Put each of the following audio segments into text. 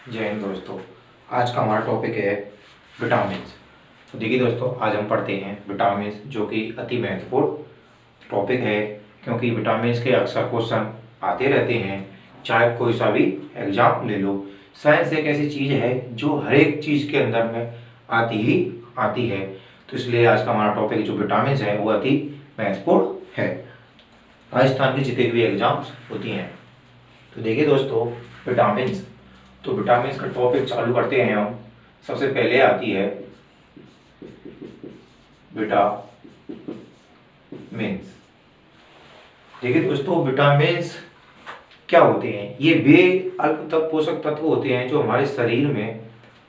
जय हिंद दोस्तों। आज का हमारा टॉपिक है विटामिन्स। तो देखिए दोस्तों, आज हम पढ़ते हैं विटामिन्स, जो कि अति महत्वपूर्ण टॉपिक है, क्योंकि विटामिन्स के अक्सर क्वेश्चन आते रहते हैं, चाहे कोई सा भी एग्जाम ले लो। साइंस एक ऐसी चीज़ है जो हर एक चीज़ के अंदर में आती ही आती है। तो इसलिए आज का हमारा टॉपिक जो विटामिन्स है वो अति महत्वपूर्ण है। राजस्थान के जितने भी एग्जाम्स होती हैं। तो देखिए दोस्तों, विटामिन्स, तो विटामिन्स का टॉपिक चालू करते हैं हम। सबसे पहले आती है विटामिन्स। देखिए दोस्तों, विटामिन्स क्या होते हैं? ये वे अल्प तक पोषक तत्व होते हैं जो हमारे शरीर में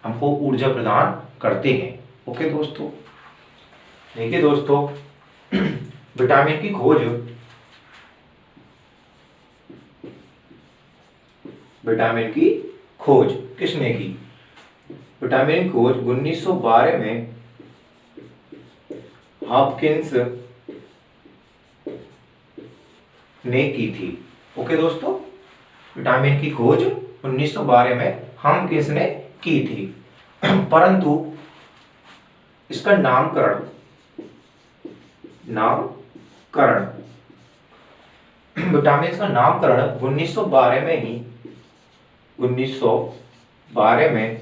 हमको ऊर्जा प्रदान करते हैं। ओके दोस्तों, देखिए दोस्तों, विटामिन की खोज किसने की? विटामिन की खोज 1912 में हॉपकिंस ने की थी। ओके दोस्तों, विटामिन की खोज 1912 में हॉपकिंस ने की थी, परंतु इसका नामकरण विटामिन का नामकरण 1912 में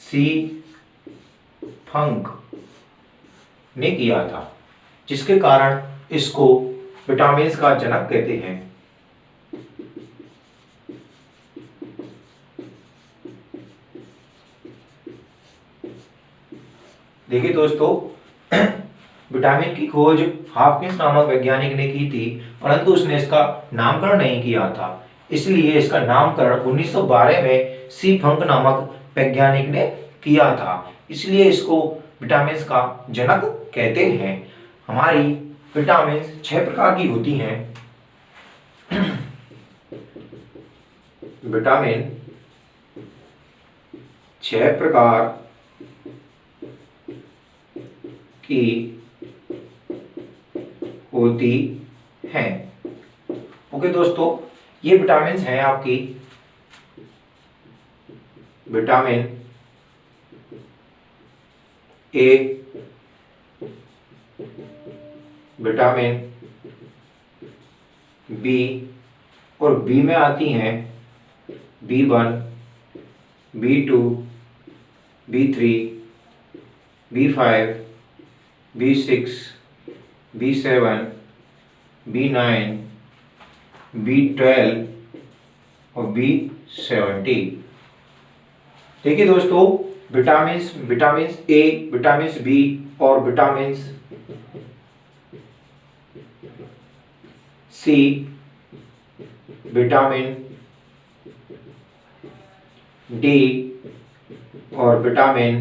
सी फंक ने किया था, जिसके कारण इसको विटामिन्स का जनक कहते हैं। देखिए दोस्तों, विटामिन की खोज हॉपकिंस नामक वैज्ञानिक ने की थी, परंतु उसने इसका नामकरण नहीं किया था। इसलिए इसका नामकरण 1912 में सी फंक नामक वैज्ञानिक ने किया था। इसलिए इसको विटामिन्स का जनक कहते हैं। हमारी विटामिन्स 6 प्रकार की होती हैं। विटामिन 6 प्रकार की होती हैं। ओके दोस्तों, ये विटामिन्स हैं आपकी विटामिन ए, विटामिन बी, और बी में आती हैं B1, B2, B3, B5, B6, B7, B9, B12 और B17। देखिए दोस्तों, विटामिन्स ए, विटामिन्स बी और विटामिन्स सी, विटामिन डी और विटामिन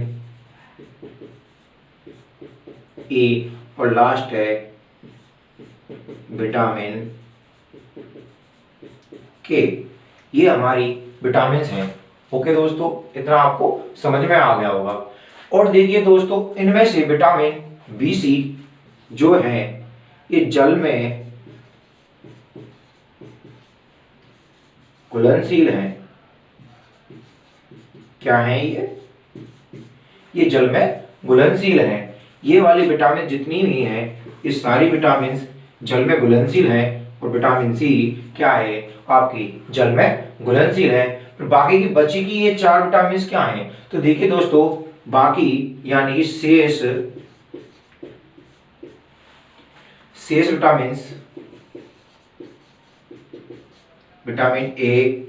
ई, और लास्ट है विटामिन के। ये हमारी विटामिन्स हैं। ओके दोस्तों, इतना आपको समझ में आ गया होगा। और देखिए दोस्तों, इनमें से विटामिन बी सी जो है ये जल में घुलनशील हैं। क्या है ये जल में घुलनशील हैं। ये वाली विटामिन जितनी भी हैं, ये सारी विटामिन जल में घुलनशील हैं। और विटामिन सी क्या है? आपकी जल में घुलनशील है। फिर बाकी की बची की ये 4 विटामिन क्या हैं? तो देखिए दोस्तों, बाकी यानी शेष vitamin, vitamin A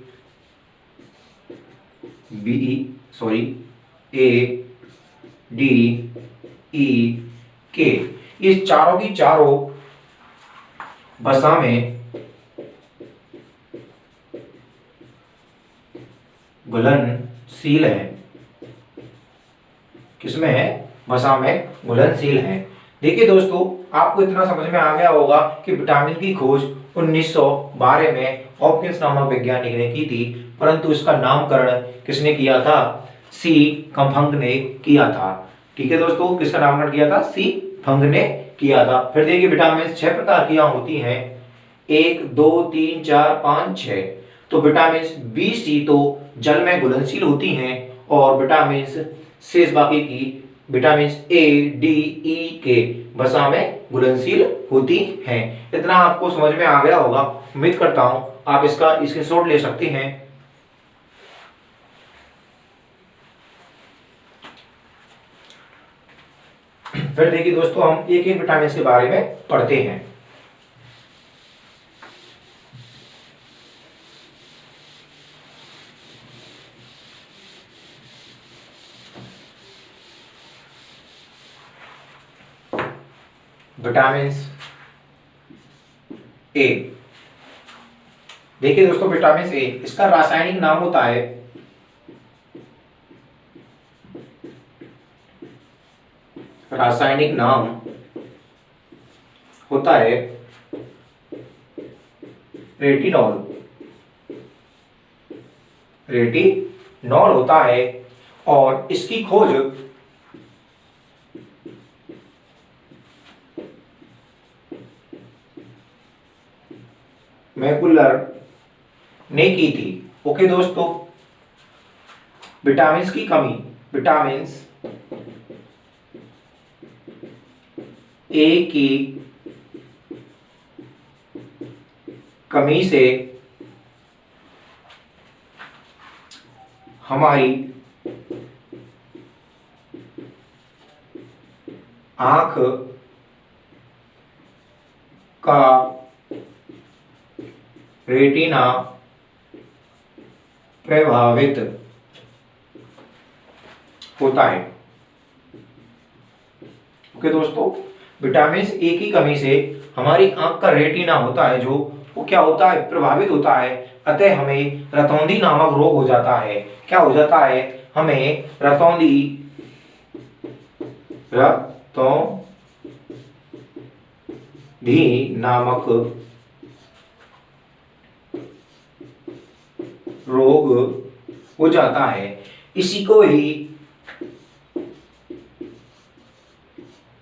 D E के, ये चारों की चारों वसा में घुलनशील है। किसमें है? वसा में घुलनशील है। देखिए दोस्तों, आपको इतना समझ में आ गया होगा कि विटामिन की खोज 1912 में हॉपकिंस नामक वैज्ञानिक ने की थी, परंतु इसका नामकरण किसने किया था? सी फंक ने किया था। ठीक है दोस्तों, किसका नामकरण किया था? सी फंक ने किया था। फिर देखिए, विटामिन 6 प्रकार की होती हैं, 1 2 3 4 5 6। तो विटामिन बी सी तो जल में घुलनशील होती हैं और विटामिन शेष बाकी की विटामिन ए डी ई के वसा में घुलनशील होती हैं। इतना आपको समझ में आ गया होगा, उम्मीद करता हूं आप इसका स्क्रीनशॉट ले सकते हैं। फिर देखिए दोस्तों, हम एक एक विटामिन के बारे में पढ़ते हैं। विटामिन ए, देखिए दोस्तों विटामिन ए, इसका रासायनिक नाम होता है रेटिनॉल। रेटिनॉल होता है और इसकी खोज मैकुलर ने की थी। ओके दोस्तों, विटामिन की कमी, विटामिन ए की कमी से हमारी आंख का रेटिना प्रभावित होता है। ओके दोस्तों, विटामिन ए की कमी से हमारी आंख का रेटिना होता है जो वो क्या होता है, प्रभावित होता है। अतः हमें रतौंधी नामक रोग हो जाता है। क्या हो जाता है, हमें रतौंधी नामक रोग हो जाता है। इसी को ही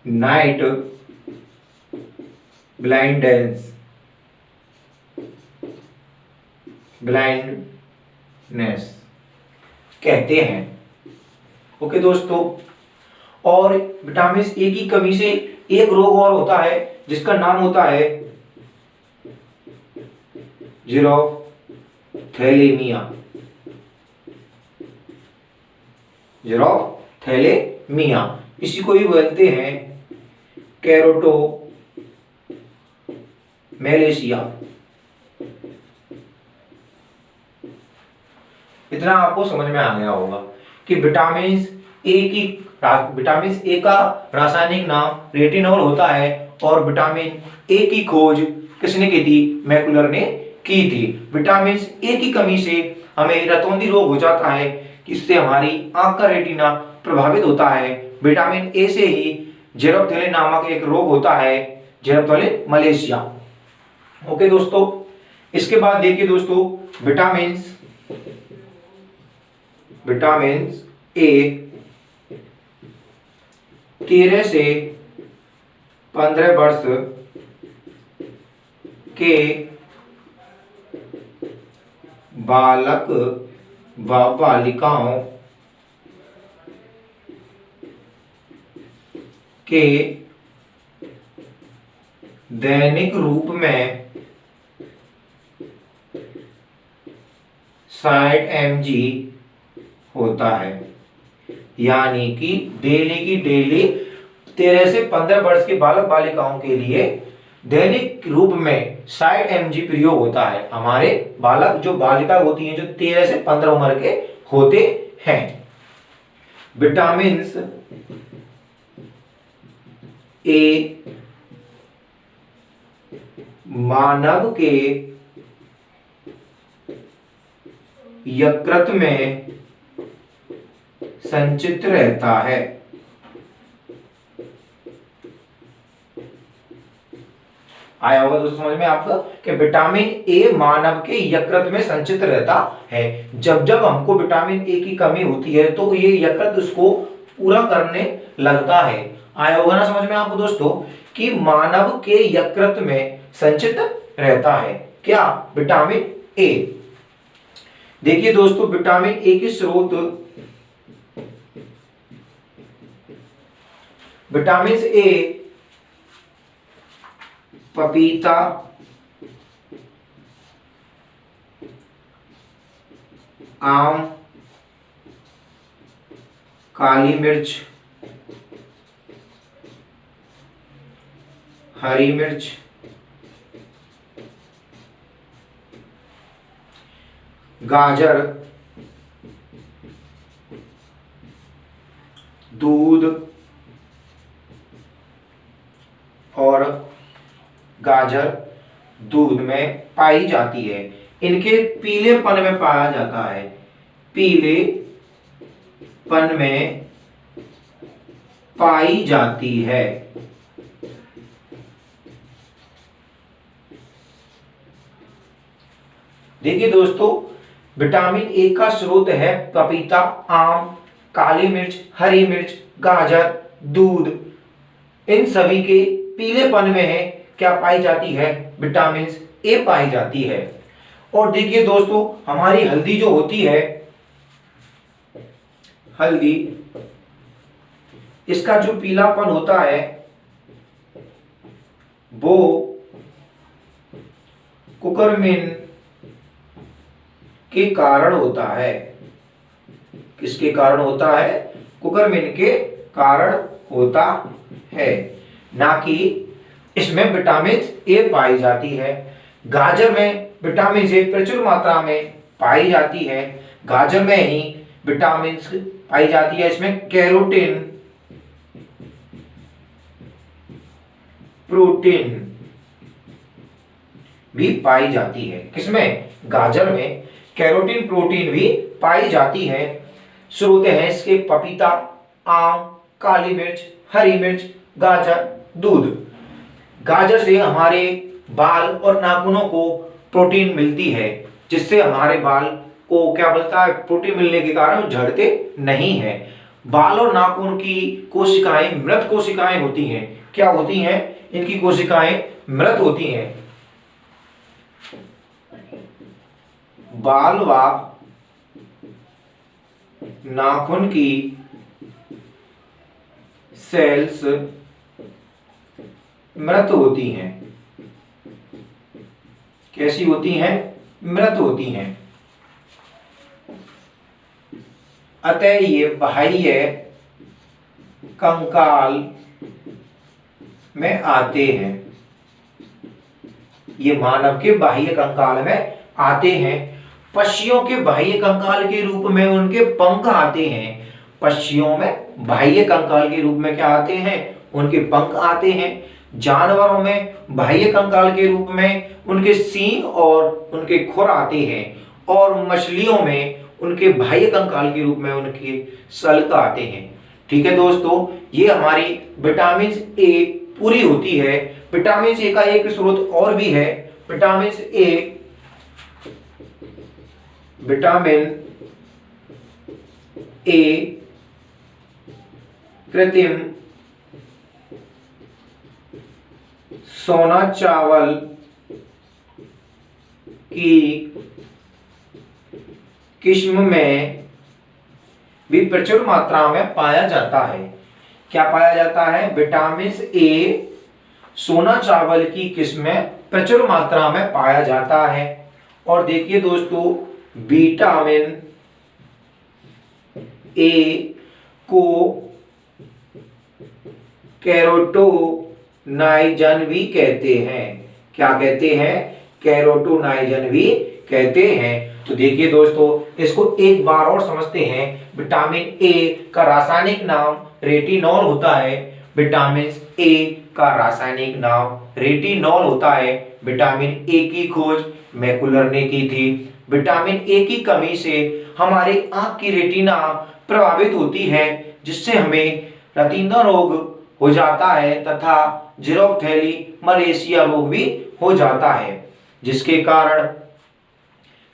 नाइट ब्लाइंडनेस कहते हैं। ओके दोस्तों, और विटामिन ए की कमी से एक रोग और होता है जिसका नाम होता है जीरोथैलेमिया। इसी को ही बोलते हैं कैरोटोमैलेशिया। इतना आपको समझ में आ गया होगा कि विटामिन ए का रासायनिक नाम रेटिनॉल होता है और विटामिन ए की खोज किसने की थी, मैकुलर ने की थी। विटामिन ए की कमी से हमें रतौंधी रोग हो जाता है, इससे हमारी आंख का रेटिना प्रभावित होता है। विटामिन ए से ही जेरोथैलिन नामक एक रोग होता है, जेरोथैलेमलेशिया। ओके दोस्तों, इसके बाद देखिए दोस्तों, विटामिन ए 13 से 15 वर्ष के बालक व बालिकाओं के दैनिक रूप में 60 mg होता है। यानी कि डेली की डेली 13 से 15 वर्ष के बालक बालिकाओं के लिए दैनिक रूप में 60 mg प्रयोग होता है। हमारे बालक जो बालिका होती हैं जो 13 से 15 उम्र के होते हैं। विटामिन ए मानव के यकृत में संचित रहता है। आया होगा दोस्तों समझ में आपका कि विटामिन ए मानव के यकृत में संचित रहता है। जब जब हमको विटामिन ए की कमी होती है तो ये यकृत उसको पूरा करने लगता है। आया होगा ना समझ में आपको दोस्तों कि मानव के यकृत में संचित रहता है क्या, विटामिन ए। देखिए दोस्तों, विटामिन ए के स्रोत विटामिन ए पपीता, आम, काली मिर्च, हरी मिर्च, गाजर, दूध और गाजर दूध में पाई जाती है। इनके पीलेपन में पाया जाता है, पीलेपन में पाई जाती है। देखिए दोस्तों, विटामिन ए का स्रोत है पपीता, आम, काली मिर्च, हरी मिर्च, गाजर, दूध। इन सभी के पीलेपन में है क्या पाई जाती है? विटामिन ए पाई जाती है। और देखिए दोस्तों, हमारी हल्दी जो होती है, हल्दी, इसका जो पीलापन होता है वो कुकुरबिन के कारण होता है। किसके कारण होता है? कुकुरबिन के कारण होता है, ना कि इसमें विटामिन ए पाई जाती है। गाजर में विटामिन ए प्रचुर मात्रा में पाई जाती है। गाजर में ही विटामिन पाई जाती है। इसमें कैरोटीन, प्रोटीन भी पाई जाती है। किसमें? गाजर में कैरोटीन, प्रोटीन भी पाई जाती है। स्रोत है इसके पपीता, आम, काली मिर्च, हरी मिर्च, गाजर, दूध। गाजर से हमारे बाल और नाखूनों को प्रोटीन मिलती है, जिससे हमारे बाल को क्या मिलता है? प्रोटीन मिलने के कारण झड़ते नहीं है। बाल और नाखून की कोशिकाएं मृत कोशिकाएं होती हैं। क्या होती हैं? इनकी कोशिकाएं मृत होती हैं। बाल व नाखून की सेल्स मृत होती हैं। कैसी होती हैं? मृत होती हैं। अतः ये बाह्य कंकाल में आते हैं। ये मानव के बाह्य कंकाल में आते हैं। पक्षियों के बाह्य कंकाल के रूप में उनके पंख आते हैं। पक्षियों में बाह्य कंकाल के रूप में क्या आते हैं? उनके पंख आते हैं। जानवरों में बाह्य कंकाल के रूप में उनके सींग और उनके खुर आते हैं। और मछलियों में उनके बाह्य कंकाल के रूप में उनके सल्क आते हैं। ठीक है दोस्तों, ये हमारी विटामिन ए पूरी होती है। विटामिन ए का एक स्रोत और भी है। विटामिन ए कृत्रिम सोना चावल की किस्म में भी प्रचुर मात्रा में पाया जाता है। क्या पाया जाता है? विटामिन ए सोना चावल की किस्म में प्रचुर मात्रा में पाया जाता है। और देखिए दोस्तों, विटामिन ए को कैरोटीनॉइज़ भी कहते हैं। क्या कहते हैं? कैरोटीनॉइज़ भी कहते हैं। तो देखिए दोस्तों, इसको एक बार और समझते हैं। विटामिन ए का रासायनिक नाम रेटिनॉल होता है। विटामिन ए का रासायनिक नाम रेटिनॉल होता है। विटामिन ए की खोज मैकुलर ने की थी। विटामिन ए की कमी से हमारे आंख की रेटिना प्रभावित होती है, जिससे हमें रेटिना रोग हो जाता है तथा जीरोफ्थैली मलेशिया रोग भी हो जाता है, जिसके कारण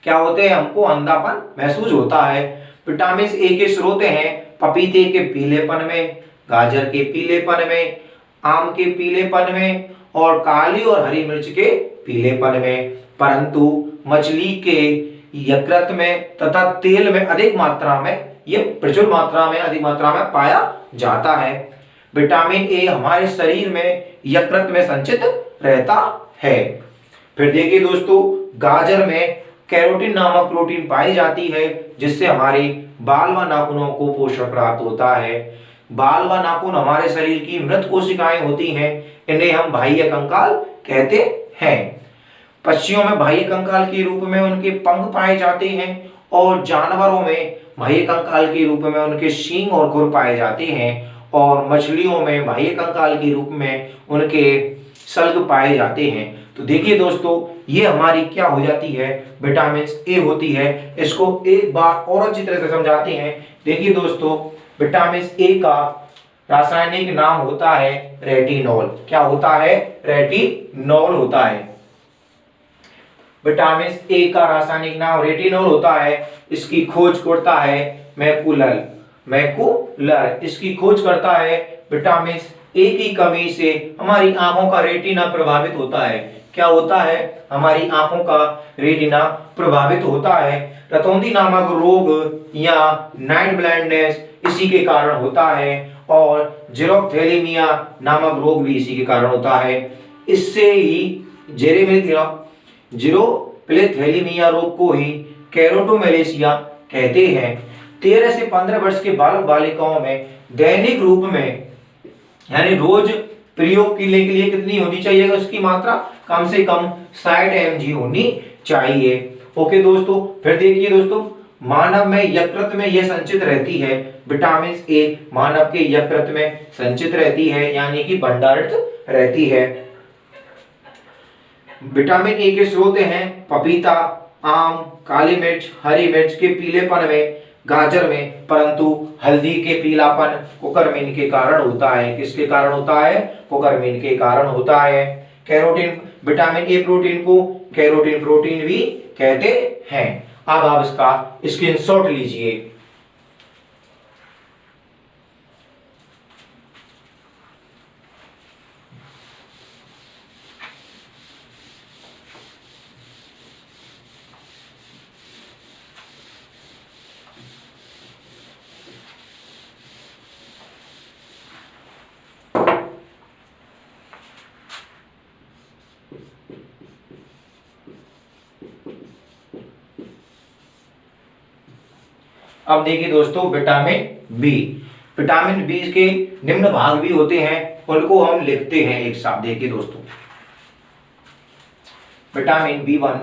क्या होते हैं? हमको अंधापन महसूस होता है। विटामिन ए के स्रोत हैं पपीते के पीलेपन में, गाजर के पीलेपन में, आम के पीलेपन में और काली और हरी मिर्च के पीलेपन में। परंतु मछली के यकृत में तथा तेल में अधिक मात्रा में, ये प्रचुर मात्रा में, अधिक मात्रा में पाया जाता है। विटामिन ए हमारे शरीर में यकृत में संचित रहता है। फिर देखिए दोस्तों, गाजर में कैरोटीन नामक प्रोटीन पाई जाती है, जिससे हमारे बाल व नाखूनों को पोषण प्राप्त होता है। बाल व नाखून हमारे शरीर की मृत कोशिकाएं होती हैं, इन्हें हम बाह्य कंकाल कहते हैं। पक्षियों में बाह्य कंकाल के रूप में उनके पंख पाए जाते हैं और जानवरों में बाह्य कंकाल के रूप में उनके सींग और खुर पाए जाते हैं, और मछलियों में बाह्य कंकाल के रूप में उनके सल्ग पाए जाते हैं। तो देखिए दोस्तों, ये हमारी क्या हो जाती है, विटामिन ए होती है। इसको एक बार और अच्छी तरह से समझाते हैं। देखिए दोस्तों, विटामिन ए का रासायनिक नाम होता है रेटिनॉल। क्या होता है? रेटिनॉल होता है। विटामिन ए का रासायनिक नाम रेटिनॉल होता है। इसकी खोज करता है मैकुलर। इसकी खोज करता है। विटामिन ए की कमी से हमारी आंखों का रेटिना प्रभावित होता है। क्या होता है? हमारी आंखों का रेटिना प्रभावित होता है। रतौंधी नामक रोग या नाइट ब्लाइंडनेस इसी के कारण होता है, और जेरोथैलेमिया नामक रोग भी इसी के कारण होता है। इससे ही जेरोथैलेमिया रोग को ही कैरोटोमेलेसिया कहते हैं। 13 से 15 वर्ष के बालक बालिकाओं में दैनिक रूप में, यानी रोज प्रयोग के लिए कितनी होनी चाहिए? उसकी मात्रा कम से कम 60 mg होनी चाहिए। ओके दोस्तों, फिर देखिए दोस्तों, मानव में यकृत में यह संचित रहती है। विटामिन ए मानव के यकृत में संचित रहती है, यानी कि भंडारित रहती है। विटामिन ए के स्रोत हैं पपीता, आम, काली मिर्च, हरी मिर्च के पीलेपन में, गाजर में, परंतु हल्दी के पीलापन कुकरमीन के कारण होता है। किसके कारण होता है? कुकरमीन के कारण होता है। कैरोटीन, विटामिन ए प्रोटीन को कैरोटीन प्रोटीन भी कहते हैं। अब आप इसका स्क्रीनशॉट लीजिए। अब देखिए दोस्तों, विटामिन बी के निम्न भाग भी होते हैं, उनको हम लिखते हैं एक साथ। देखिए दोस्तों, विटामिन बी1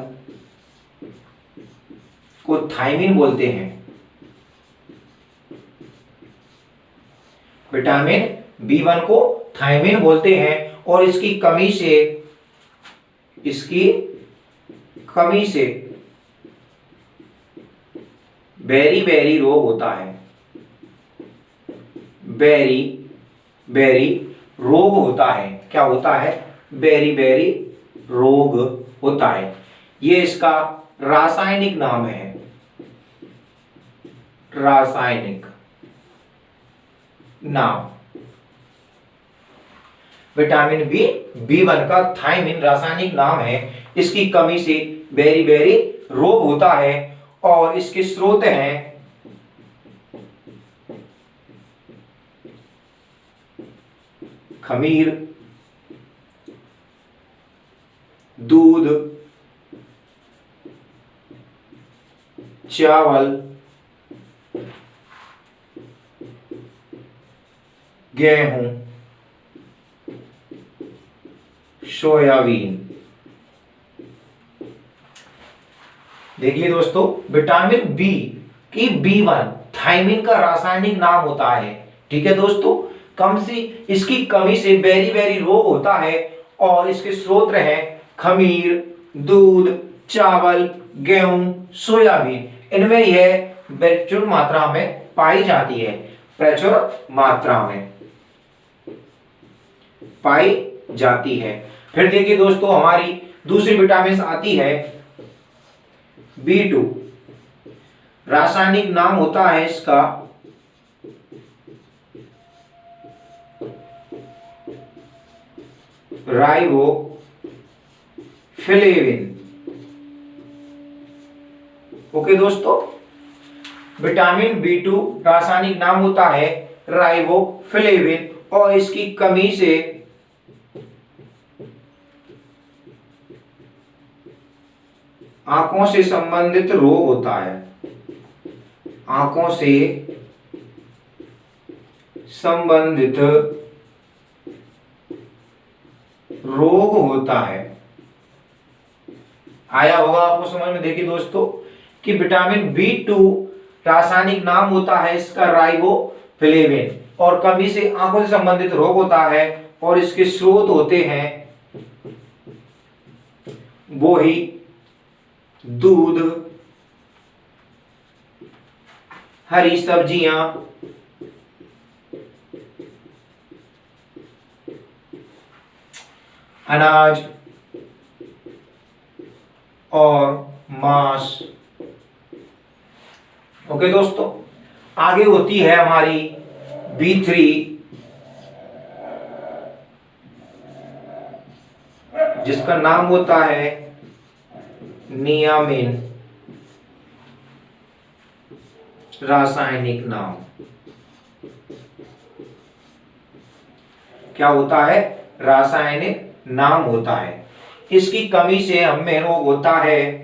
को थायमिन बोलते हैं। विटामिन बी1 को थायमिन बोलते हैं, और इसकी कमी से बेरी रोग होता है। बेरी रोग होता है। क्या होता है? बेरी रोग होता है। ये इसका रासायनिक नाम है। रासायनिक नाम विटामिन बी1 का थायमिन रासायनिक नाम है। इसकी कमी से बेरी रोग होता है, और इसके स्रोत हैं खमीर, दूध, चावल, गेहूं, सोयाबीन। देखिए दोस्तों, विटामिन बी की बी1 थायमिन का रासायनिक नाम होता है। ठीक है दोस्तों, इसकी कमी से बेरी रोग होता है, और इसके स्रोत हैं खमीर, दूध, चावल, गेहूं, सोयाबीन। इनमें यह प्रचुर मात्रा में पाई जाती है। प्रचुर मात्रा में पाई जाती है। फिर देखिए दोस्तों, हमारी दूसरी विटामिन आती है बी2। रासायनिक नाम होता है इसका राइबोफ्लेविन। ओके दोस्तों, विटामिन B2 रासायनिक नाम होता है राइबोफ्लेविन और इसकी कमी से आंखों से संबंधित रोग होता है। आंखों से संबंधित रोग होता है। आया होगा आपको समझ में। देखिए दोस्तों कि विटामिन B2 रासायनिक नाम होता है इसका राइबोफ्लेविन और कमी से आंखों से संबंधित रोग होता है और इसके स्रोत होते हैं वो ही दूध, हरी सब्जियां, अनाज और मांस। ओके दोस्तों, आगे होती है हमारी B3 जिसका नाम होता है नियामिन रासायनिक नाम। क्या होता है? रासायनिक नाम होता है। इसकी कमी से हमें रोग होता है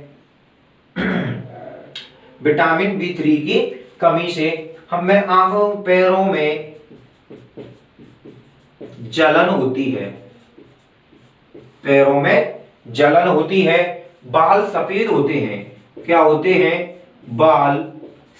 विटामिन B3 की कमी से हमें आंखों पैरों में जलन होती है, पैरों में जलन होती है, बाल सफेद होते हैं। क्या होते हैं? बाल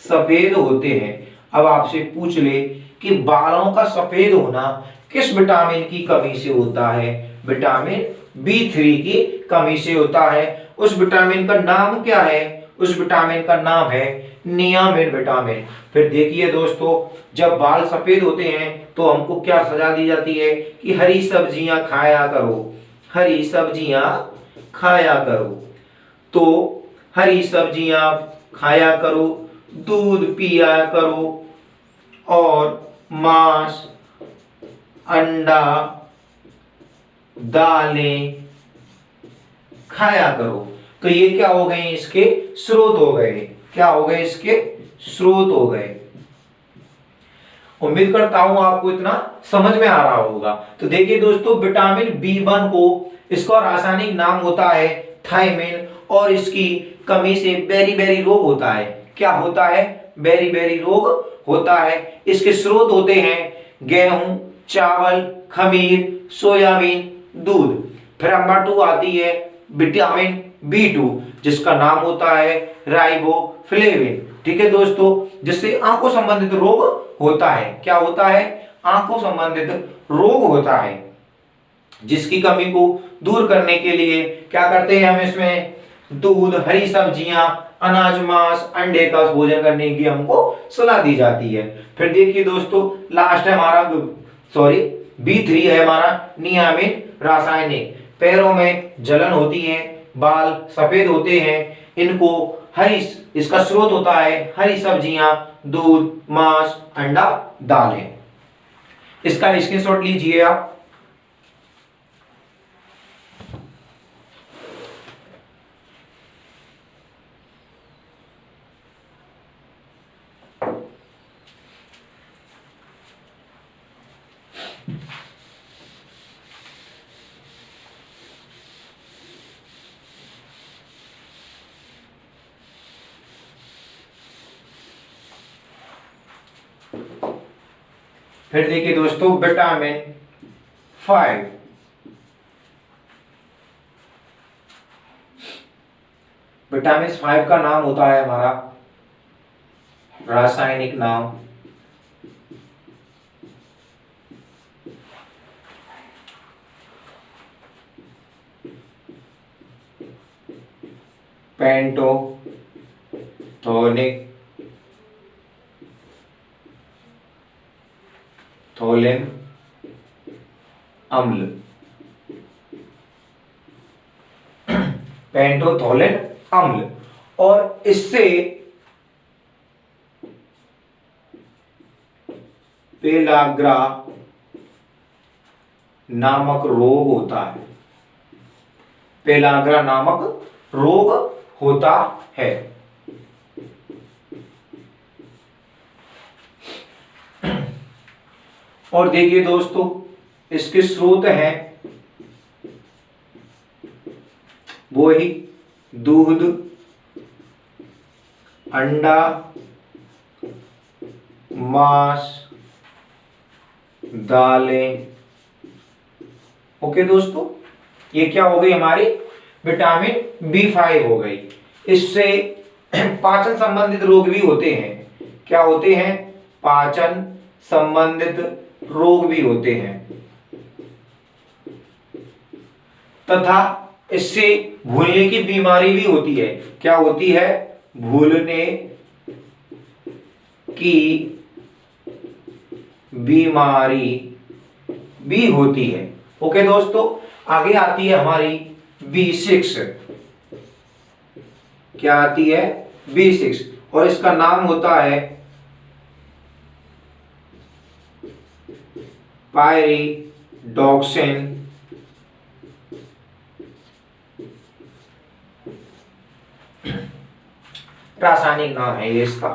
सफेद होते हैं। अब आपसे पूछ ले कि बालों का सफेद होना किस विटामिन की कमी से होता है? विटामिन B3 की कमी से होता है। उस विटामिन का नाम क्या है? उस विटामिन का नाम है नियामिन विटामिन। फिर देखिए दोस्तों, जब बाल सफेद होते हैं तो हमको क्या सजा दी जाती है कि हरी सब्जियां खाया करो, हरी सब्जियां खाया करो। तो हरी सब्जियां खाया करो, दूध पिया करो और मांस, अंडा, दालें खाया करो। तो ये क्या हो गए? इसके स्रोत हो गए। क्या हो गए? इसके स्रोत हो गए। उम्मीद करता हूं आपको इतना समझ में आ रहा होगा। तो देखिए दोस्तों, विटामिन B1 को इसका रासायनिक नाम होता है थायमिन और इसकी कमी से बेरी रोग होता है। क्या होता है? बेरी रोग होता है। इसके स्रोत होते हैं गेहूं, चावल, खमीर, सोयाबीन, दूध। फिर नंबर 2 आती है विटामिन B2 जिसका नाम होता है राइबोफ्लेविन। ठीक है दोस्तों, जिससे आंखों संबंधित रोग होता है। क्या होता है? आंखों संबंधित रोग होता है, जिसकी कमी को दूर करने के लिए क्या करते हैं हम? इसमें दूध, हरी सब्जियां, अनाज, मांस, अंडे का भोजन करने की हमको सलाह दी जाती है। फिर देखिए दोस्तों, लास्ट है हमारा B3 है हमारा नियामिन रासायनिक। पैरों में जलन होती है, बाल सफेद होते हैं, इनको इसका स्रोत होता है हरी सब्जियां, दूध, मांस, अंडा, दालें। इसका स्क्रीनशॉट लीजिए आप। फिर देखिए दोस्तों, विटामिन 5। विटामिन 5 का नाम होता है हमारा रासायनिक नाम पेंटोथोनिक थोलिन अम्ल। पेंटोथोलिन अम्ल। और इससे पेलाग्रा नामक रोग होता है। पेलाग्रा नामक रोग होता है। और देखिए दोस्तों, इसके स्रोत हैं वो ही दूध, अंडा, मांस, दालें। ओके दोस्तों, ये क्या हो गई हमारी विटामिन B5 हो गई। इससे पाचन संबंधित रोग भी होते हैं। क्या होते हैं? पाचन संबंधित रोग भी होते हैं, तथा इससे भूलने की बीमारी भी होती है। क्या होती है? भूलने की बीमारी भी होती है। ओके दोस्तों, आगे आती है हमारी B6। क्या आती है? B6, और इसका नाम होता है पायरिडॉक्सिन। रासायनिक नाम है ये इसका।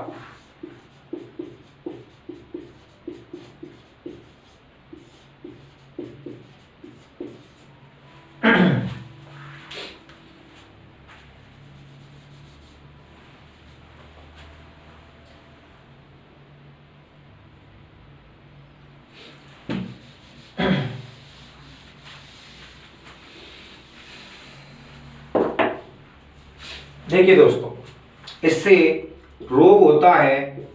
देखिए दोस्तों, इससे रोग होता है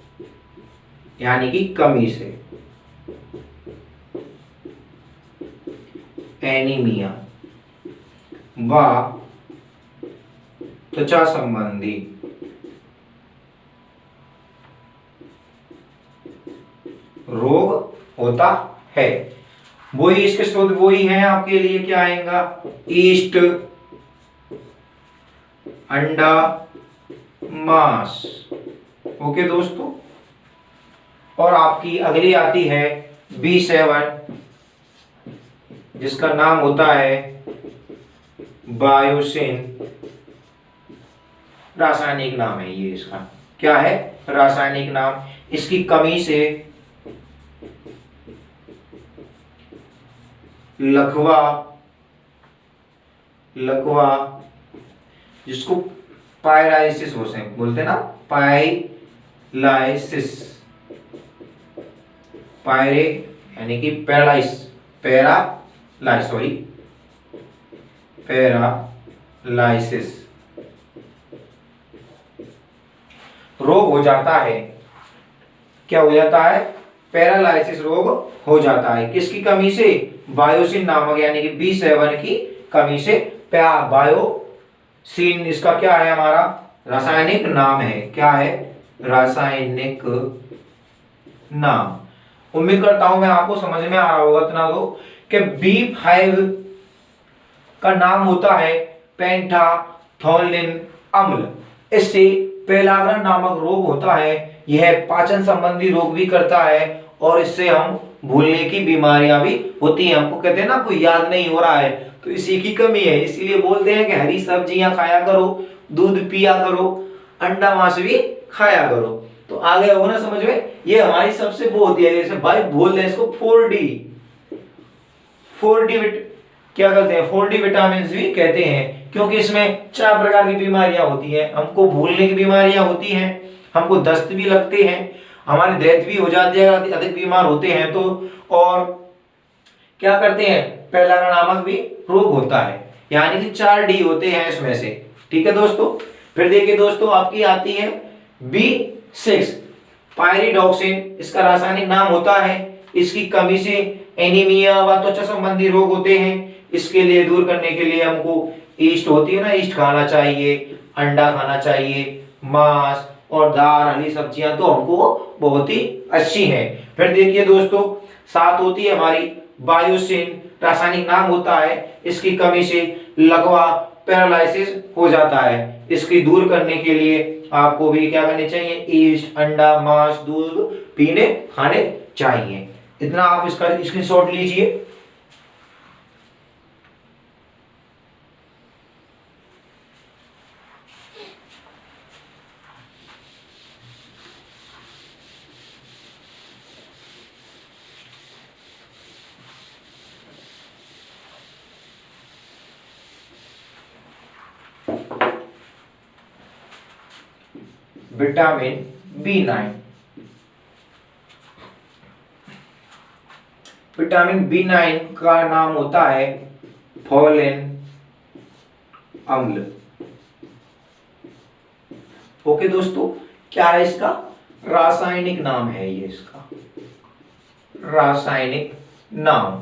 यानी कि कमी से, एनीमिया व त्वचा संबंधी रोग होता है। वही इसके स्रोत वही हैं आपके लिए, क्या आएगा? ईस्ट, अंडा, मांस। ओके दोस्तों, और आपकी अगली आती है B7, जिसका नाम होता है बायोसिन। रासायनिक नाम है ये इसका। क्या है? रासायनिक नाम। इसकी कमी से लकवा, जिसको पायराइसिस बोलते हैं ना, पायलाइसिस, पायरे यानी कि पैरालाइसिस रोग हो जाता है। क्या हो जाता है? पैरालाइसिस रोग हो जाता है। किसकी कमी से? बायोसिन नामक यानी कि B7 की कमी से। बायोसिन इसका क्या है? हमारा रासायनिक नाम है। क्या है? रासायनिक नाम। उम्मीद करता हूं मैं आपको समझ में आ रहा होगा इतना तो, कि B5 का नाम होता है पेंटाथोलिन अम्ल। इससे पेलाग्रा नामक रोग होता है। यह पाचन संबंधी रोग भी करता है, और इससे हम भूलने की बीमारियां भी होती हैं। हमको कहते हैं ना, कोई याद नहीं हो रहा है, तो इसी की कमी है। इसीलिए बोलते हैं कि हरी सब्जियां खाया करो, दूध पिया करो, अंडा मांस भी खाया करो। तो आगे हो ना समझ में? ये हमारी सबसे वो होती है, जैसे भाई बोल रहे हैं इसको 4D, 4D क्या कहते हैं? 4D विटामिन भी कहते हैं, क्योंकि इसमें 4 प्रकार की बीमारियां होती हैं। हमको भूलने की बीमारियां होती हैं, हमको दस्त भी लगते हैं, हमारी डेथ भी हो जाती है अगर अधिक बीमार होते हैं तो, और क्या करते हैं? पेलारा नामक भी रोग होता है। यानी कि 4D होते हैं इसमें से। ठीक है दोस्तों। फिर देखिए दोस्तों, आपकी आती है B6, पायरिडॉक्सिन। इसका रासायनिक नाम होता है। इसकी कमी से एनीमिया व त्वचा संबंधी रोग होते हैं। इसके लिए दूर करने के लिए हमको ईस्ट होती है ना, ईस्ट खाना चाहिए, अंडा खाना चाहिए, मांस और दाल, हरी सब्जियां तो हमको बहुत ही अच्छी हैं। फिर देखिए दोस्तों, साथ होती है हमारी बायोसिन। रासायनिक नाम होता है। इसकी कमी से लकवा, पैरालाइसिस हो जाता है। इसकी दूर करने के लिए आपको भी क्या करने चाहिए? ईस्ट, अंडा, मांस, दूध पीने खाने चाहिए। इतना आप इसका स्क्रीनशॉट लीजिए। Vitamin B9। विटामिन B9 का नाम होता है फोलिन अम्ल। ओके दोस्तों, क्या है इसका रासायनिक नाम है, ये इसका रासायनिक नाम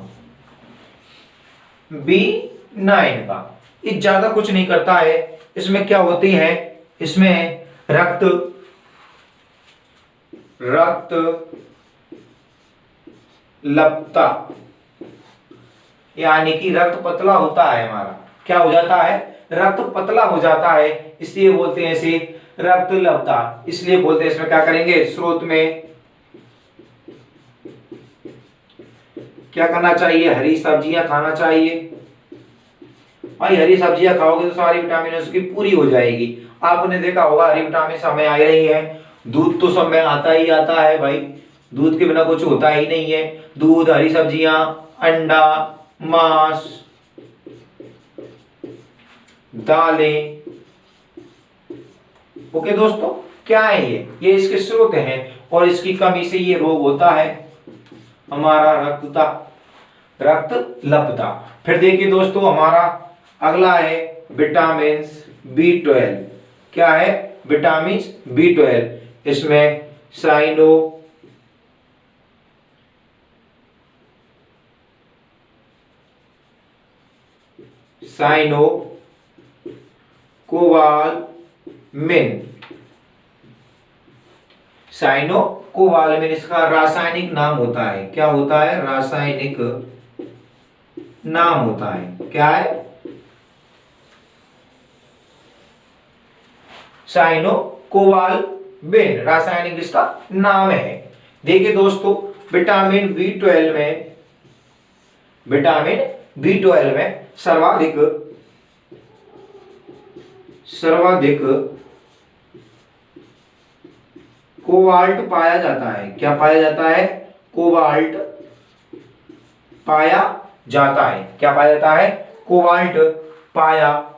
B9 का। ये ज्यादा कुछ नहीं करता है। इसमें क्या होती है, इसमें रक्त लपता, यानी कि रक्त पतला होता है हमारा। क्या हो जाता है, रक्त पतला हो जाता है, इसलिए बोलते हैं इसे रक्त लपता। इसलिए बोलते हैं, इसमें क्या करेंगे, स्रोत में क्या करना चाहिए, हरी सब्जियां खाना चाहिए। भाई हरी सब्जियां खाओगे तो सारी विटामिन उसकी पूरी हो जाएगी। आपने देखा होगा हरी विटामिन सब में आ रही है। दूध तो सब में आता ही आता है भाई, दूध के बिना कुछ होता ही नहीं है। दूध, हरी सब्जियां, अंडा, मांस, दालें। ओके दोस्तों, क्या है ये इसके स्रोत हैं, और इसकी कमी से ये रोग होता है हमारा रक्त लपता। फिर देखिए दोस्तों, हमारा अगला है विटामिन B12। क्या है, विटामिन B12। इसमें साइनोकोबालामिन इसका रासायनिक नाम होता है। क्या होता है, रासायनिक नाम होता है। क्या है, साइनोकोबालामिन रासायनिक इसका नाम है। देखिए दोस्तों, विटामिन B12 में सर्वाधिक कोबाल्ट पाया जाता है। क्या पाया जाता है, कोबाल्ट पाया जाता है। क्या पाया जाता है, कोबाल्ट पाया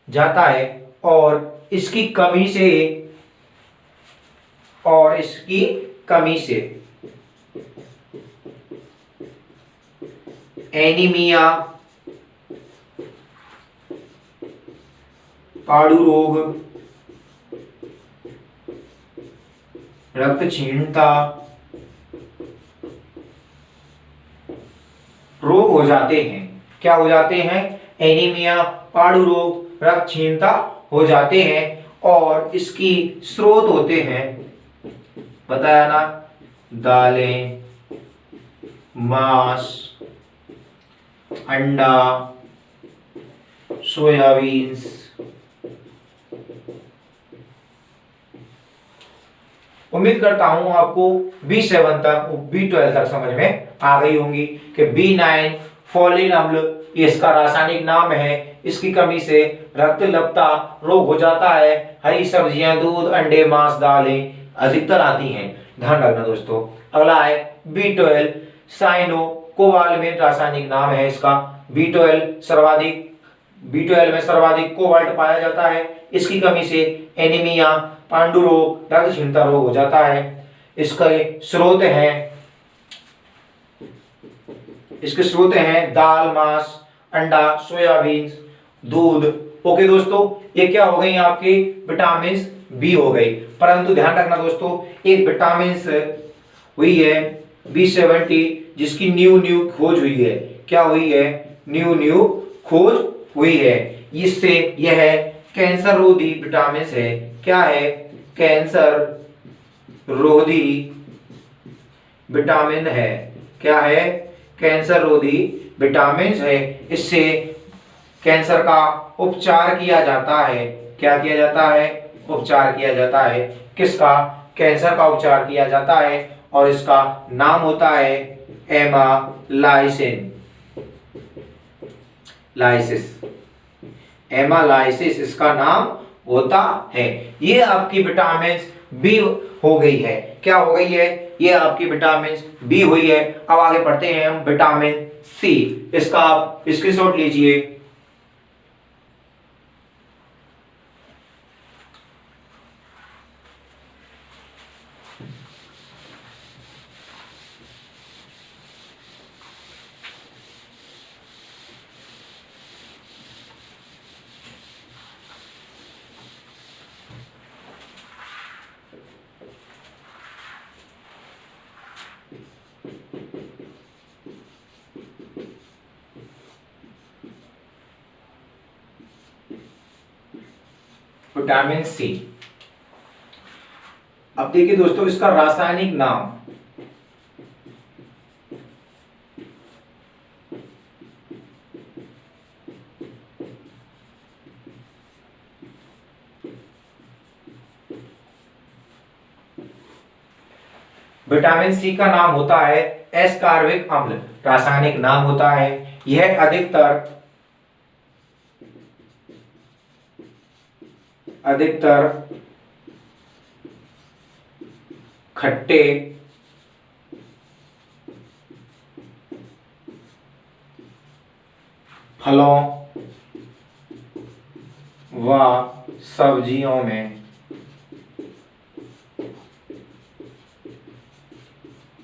जाता है। और इसकी कमी से एनीमिया, पाड़ू रोग, रक्तहीनता रोग हो जाते हैं। क्या हो जाते हैं, एनीमिया, पाड़ू रोग, रक्तहीनता हो जाते हैं। और इसकी स्रोत होते हैं, बताया ना, दालें, मांस, अंडा, सोयाबीन। उम्मीद करता हूं आपको B7 तक, B12 तक समझ में आ गई होंगी कि B9 फोलिन अम्ल ये इसका रासायनिक नाम है। इसकी कमी से रक्त लपता रोग हो जाता है। हरी सब्जियां, दूध, अंडे, मांस, दालें अधिकतर आती हैं। ध्यान रखना दोस्तों। अगला है B12 साइनोकोबालामिन रासायनिक नाम है इसका। B12 में सर्वाधिक कोबाल्ट पाया जाता है। इसकी कमी से एनीमिया, पांडु रोग, रक्तहीनता रोग हो जाता है। इसके स्रोत हैं दाल, मांस, अंडा, सोयाबीन, दूध। ओके दोस्तों, ये क्या हो गई आपकी विटामिन बी हो गई। परंतु ध्यान रखना दोस्तों, एक विटामिन हुई है B70 जिसकी न्यू खोज हुई है। क्या हुई है, न्यू खोज हुई है। इससे यह कैंसर रोधी विटामिन है। क्या है, कैंसर रोधी विटामिन है। क्या है, कैंसर रोधी विटामिन है। इससे कैंसर का उपचार किया जाता है। क्या किया जाता है, उपचार किया जाता है। किसका, कैंसर का उपचार किया जाता है। और इसका नाम होता है एमालाइसिस इसका नाम होता है। ये आपकी विटामिन बी हो गई है। क्या हो गई है, ये आपकी विटामिन बी हुई है। अब आगे पढ़ते हैं हम विटामिन सी। इसका आप स्क्रीनशॉट लीजिए। Vitamin C. अब देखिए दोस्तों इसका रासायनिक नाम, विटामिन सी का नाम होता है एस्कॉर्बिक अम्ल, रासायनिक नाम होता है। यह अधिकतर खट्टे फलों व सब्जियों में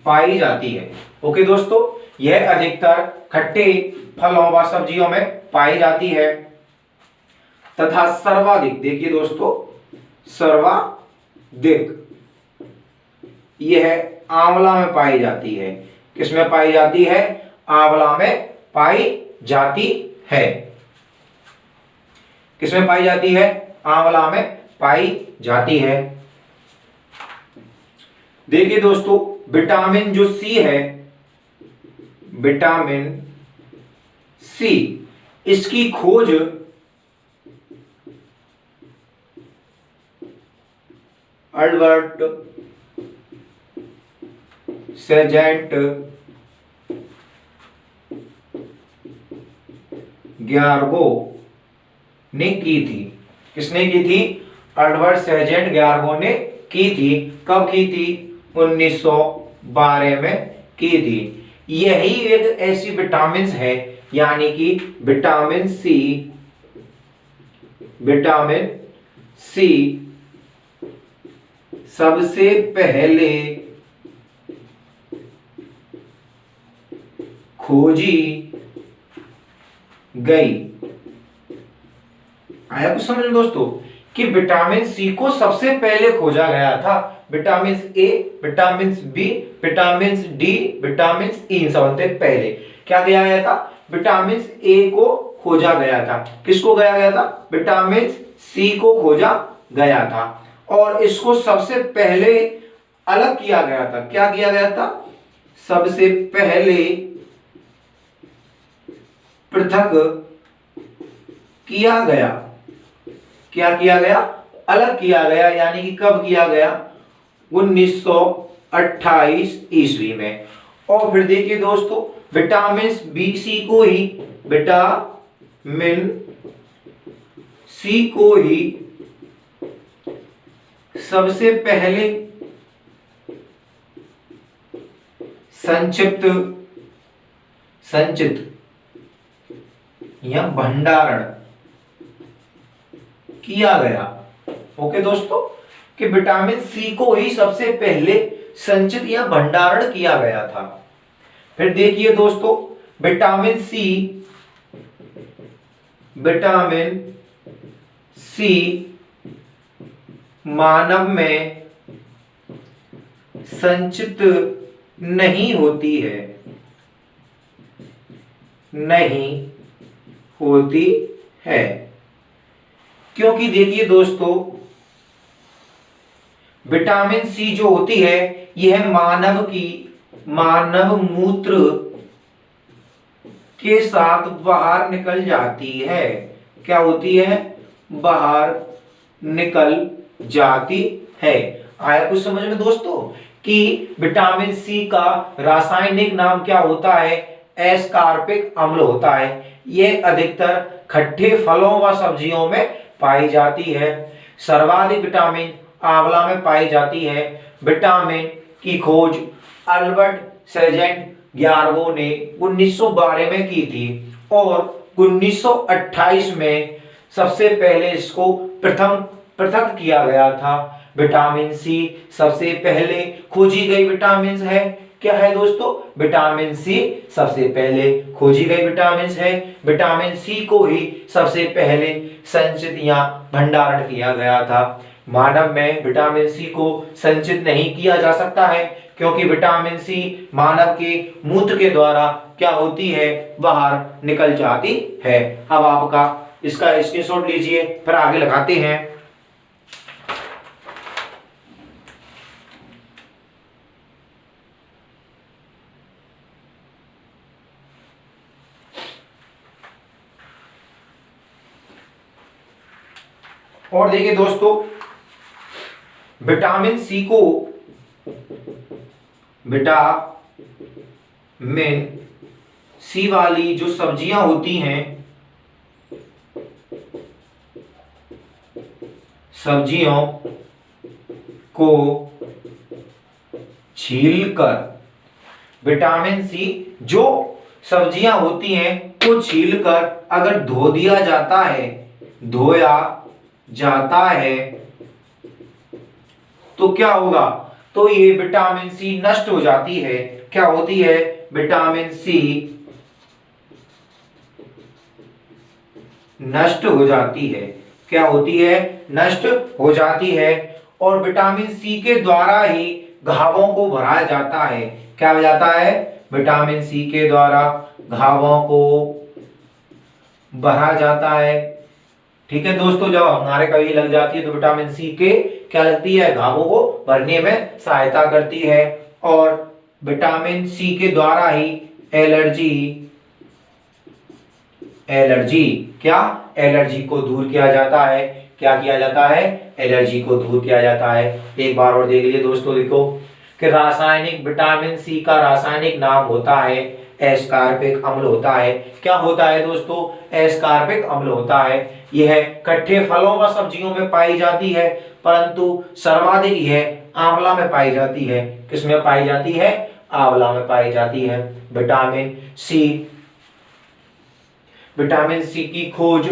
पाई जाती है। ओके दोस्तों, यह अधिकतर खट्टे फलों व सब्जियों में पाई जाती है तथा सर्वाधिक, देखिए दोस्तों सर्वाधिक यह आंवला में पाई जाती है। किसमें पाई जाती है? आंवला में पाई जाती है। किसमें पाई जाती है? आंवला में पाई जाती है। देखिए दोस्तों विटामिन जो सी है, विटामिन सी, इसकी खोज अल्बर्ट सेजेंट ग्यारगो ने की थी। किसने की थी? अल्बर्ट सेजेंट ग्यारगो ने की थी। कब की थी? 1912 में की थी। यही एक ऐसी विटामिन है, यानी कि विटामिन सी सबसे पहले खोजी गई। आया कुछ समझ में दोस्तों कि विटामिन सी को सबसे पहले खोजा गया था। Vitamin A, vitamin B, vitamin D, vitamin E सबसे पहले क्या किया गया था? विटामिन ए को खोजा गया था। किसको गया गया था? विटामिन सी को खोजा गया था और इसको सबसे पहले अलग किया गया था। क्या किया गया था? सबसे पहले पृथक किया गया। क्या किया गया? अलग किया गया। यानी कि कब किया गया? 1928 ईस्वी में। और फिर देखिए दोस्तों विटामिन बी सी को ही, विटामिन सी को ही सबसे पहले संचित या भंडारण किया गया। ओके दोस्तों, कि विटामिन सी को ही सबसे पहले संचित या भंडारण किया गया था। फिर देखिए दोस्तों विटामिन सी मानव में संचित नहीं होती है, क्योंकि देखिए दोस्तों विटामिन सी जो होती है यह मानव मूत्र के साथ बाहर निकल जाती है। क्या होती है? बाहर निकल जाती है। आया कुछ समझ में दोस्तों कि विटामिन सी का रासायनिक नाम क्या होता है? एस्कॉर्बिक अम्ल होता है। यह अधिकतर खट्टे फलों व सब्जियों में पाई जाती है। सर्वाधिक विटामिन आंवला में पाई जाती है। विटामिन की खोज अल्बर्ट सेजेंट ग्यारगो ने 1912 में की थी और 1928 में सबसे पहले इसको पृथक किया गया था। विटामिन सी सबसे पहले खोजी गई विटामिन है। क्या है दोस्तों? विटामिन सी सबसे पहले खोजी गई विटामिन है। विटामिन सी को ही सबसे पहले संचित या भंडारण किया गया था। मानव में विटामिन सी को संचित नहीं किया जा सकता है, क्योंकि विटामिन सी मानव के मूत्र के द्वारा क्या होती है? बाहर निकल जाती है। अब आपका इसका स्क्रीनशॉट लीजिए, फिर आगे लगाते हैं। और देखिए दोस्तों, विटामिन सी को विटामिन सी वाली जो सब्जियां होती हैं, सब्जियों को छीलकर, विटामिन सी जो सब्जियां होती हैं को छीलकर अगर धो दिया जाता है, धोया जाता है, तो क्या होगा? तो ये विटामिन सी नष्ट हो जाती है। क्या होती है? विटामिन सी नष्ट हो जाती है। क्या होती है? नष्ट हो जाती है। और विटामिन सी के द्वारा ही घावों को भराया जाता है। क्या हो जाता है? विटामिन सी के द्वारा घावों को भरा जाता है। ठीक है दोस्तों, जब हमारे कभी लग जाती है तो विटामिन सी के क्या लगती है? घावों को भरने में सहायता करती है। और विटामिन सी के द्वारा ही एलर्जी क्या? एलर्जी को दूर किया जाता है। क्या किया जाता है? एलर्जी को दूर किया जाता है। एक बार और देख लीजिए दोस्तों, देखो कि रासायनिक विटामिन सी का रासायनिक नाम होता है एस्कॉर्बिक अम्ल होता है। क्या होता है दोस्तों? एस्कॉर्बिक अम्ल होता है। यह कट्टे फलों व सब्जियों में पाई जाती है, परंतु सर्वाधिक यह आंवला में पाई जाती है। किसमें पाई जाती है? आंवला में पाई जाती है। विटामिन सी की खोज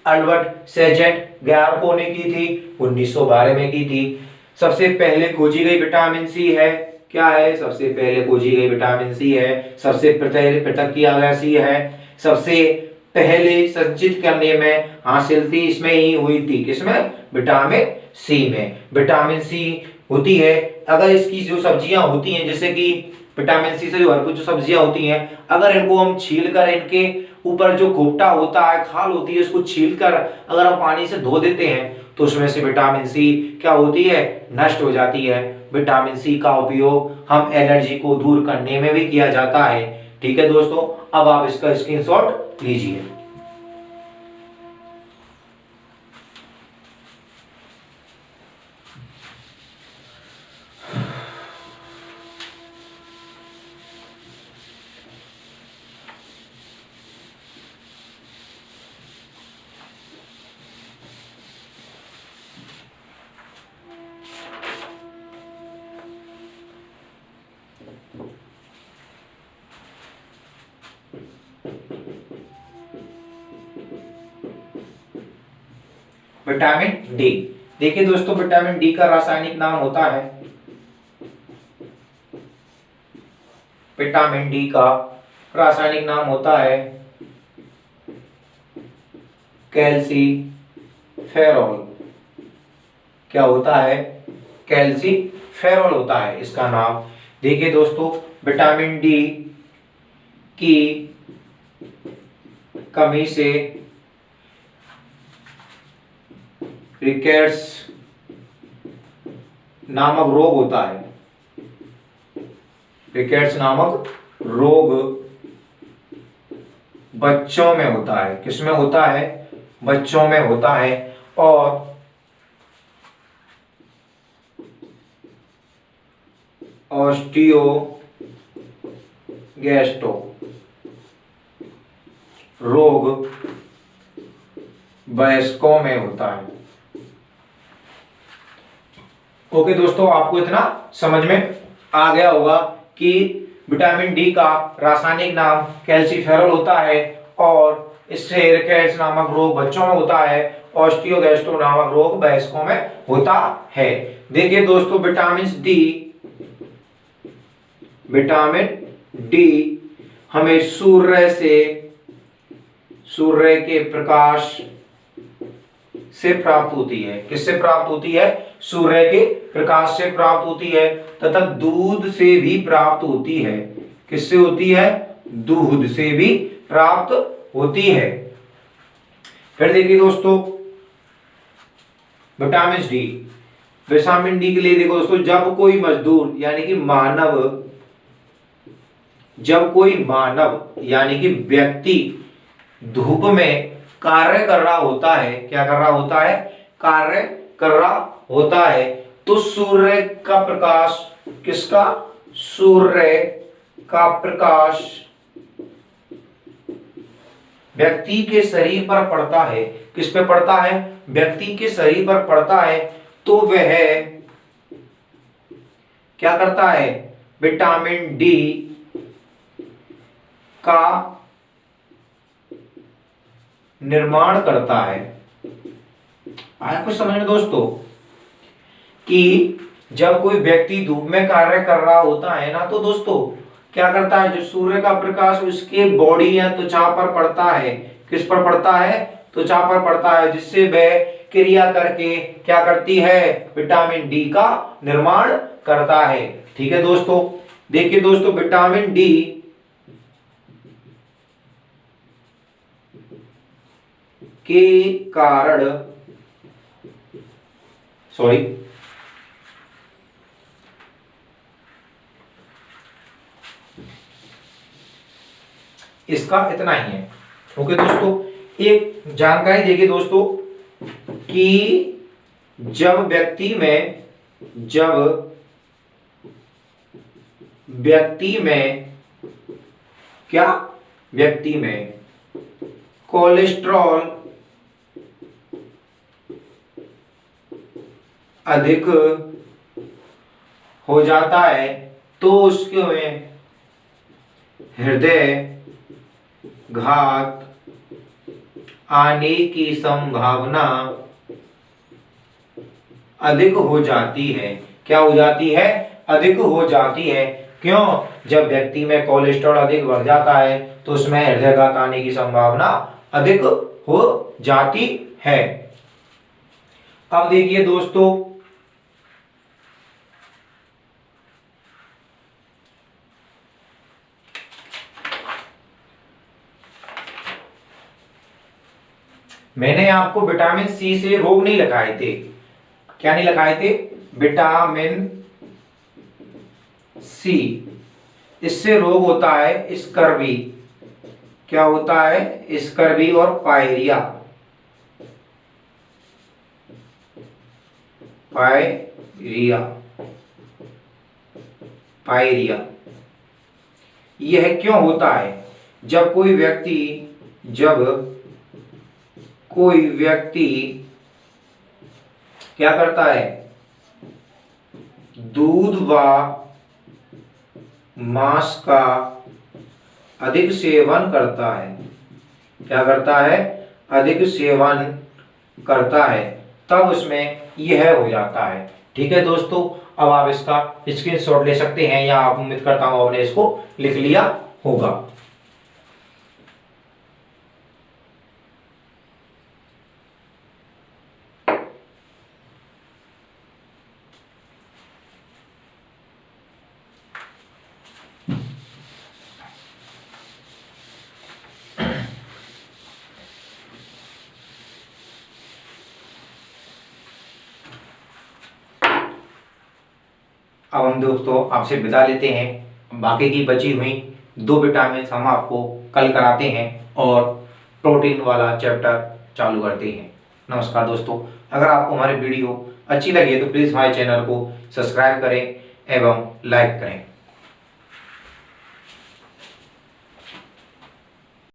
अल्बर्ट सेजेंट गैरको ने की थी, 1912 में की थी। सबसे पहले खोजी गई विटामिन सी है, क्या है? सबसे पहले खोजी गई विटामिन सी है। सबसे पृथक किया गया सी है। सबसे पहले संचित करने में हासिल थी इसमें ही हुई थी। किसमें? विटामिन सी में। विटामिन सी होती है, अगर इसकी जो सब्जियां होती हैं, जैसे कि विटामिन सी से जो भरपूर जो सब्जियां होती हैं, अगर इनको हम छील कर इनके ऊपर जो खोपटा होता है, खाल होती है, उसको छील कर अगर हम पानी से धो देते हैं तो उसमें से विटामिन सी क्या होती है? नष्ट हो जाती है। विटामिन सी का उपयोग हम एलर्जी को दूर करने में भी किया जाता है। ठीक है दोस्तों, अब आप इसका स्क्रीनशॉट लीजिए। विटामिन डी, देखिए दोस्तों, विटामिन डी का रासायनिक नाम होता है, विटामिन डी का रासायनिक नाम होता है कैल्सीफेरॉल। क्या होता है? कैल्सीफेरॉल होता है इसका नाम। देखिए दोस्तों, विटामिन डी की कमी से रिकेट्स नामक रोग होता है। रिकेट्स नामक रोग बच्चों में होता है। किसमें होता है? बच्चों में होता है। और ऑस्टियोगैस्ट्रो रोग वयस्कों में होता है। ओके दोस्तों, आपको इतना समझ में आ गया होगा कि विटामिन डी का रासायनिक नाम कैल्सीफेरॉल होता है और इससे रिकेट्स नामक रोग बच्चों में होता है, ऑस्टियोगैस्ट्रो नामक रोग वयस्कों में होता है। देखिए दोस्तों, विटामिन डी हमें सूर्य के प्रकाश से प्राप्त होती है। किससे प्राप्त होती है? सूर्य के प्रकाश से प्राप्त होती है तथा दूध से भी प्राप्त होती है। किससे होती है? दूध से भी प्राप्त होती है। फिर देखिए दोस्तों, विटामिन डी के लिए देखो दोस्तों, जब कोई मजदूर यानी कि व्यक्ति धूप में कार्य कर रहा होता है, क्या कर रहा होता है? कार्य कर रहा होता है। तो सूर्य का प्रकाश, किसका, सूर्य का प्रकाश व्यक्ति के शरीर पर पड़ता है। किस पे पड़ता है, व्यक्ति के शरीर पर पड़ता है। तो वह क्या करता है, विटामिन डी का निर्माण करता है। आया कुछ समझ में दोस्तों, कि जब कोई व्यक्ति धूप में कार्य कर रहा होता है ना, तो दोस्तों क्या करता है, जो सूर्य का प्रकाश उसके बॉडी या त्वचा पर पड़ता है। किस पर पड़ता है, त्वचा पर पड़ता है, जिससे वह क्रिया करके क्या करती है, विटामिन डी का निर्माण करता है। ठीक है दोस्तों, देखिए दोस्तों, विटामिन डी के कारण, सॉरी, इसका इतना ही है। ओके दोस्तों, एक जानकारी देखिए दोस्तों कि जब व्यक्ति में कोलेस्ट्रॉल अधिक हो जाता है, तो उसके में हृदय घात आने की संभावना अधिक हो जाती है। क्या हो जाती है, अधिक हो जाती है। क्यों, जब व्यक्ति में कोलेस्ट्रॉल अधिक बढ़ जाता है तो उसमें हृदयाघात आने की संभावना अधिक हो जाती है। अब देखिए दोस्तों, मैंने आपको विटामिन सी से रोग नहीं लगाए थे। क्या नहीं लगाए थे, विटामिन सी, इससे रोग होता है स्कर्वी। क्या होता है, स्कर्वी और पायरिया। पायरिया यह क्यों होता है, जब कोई व्यक्ति क्या करता है, दूध व मांस का अधिक सेवन करता है। क्या करता है, अधिक सेवन करता है, तब उसमें यह हो जाता है। ठीक है दोस्तों, अब आप इसका स्क्रीनशॉट ले सकते हैं, या आप, उम्मीद करता हूं आपने इसको लिख लिया होगा। अब हम दोस्तों आपसे विदा लेते हैं। बाकी की बची हुई 2 विटामिन हम आपको कल कराते हैं और प्रोटीन वाला चैप्टर चालू करते हैं। नमस्कार दोस्तों, अगर आपको हमारी वीडियो अच्छी लगी है तो प्लीज़ हमारे चैनल को सब्सक्राइब करें एवं लाइक करें।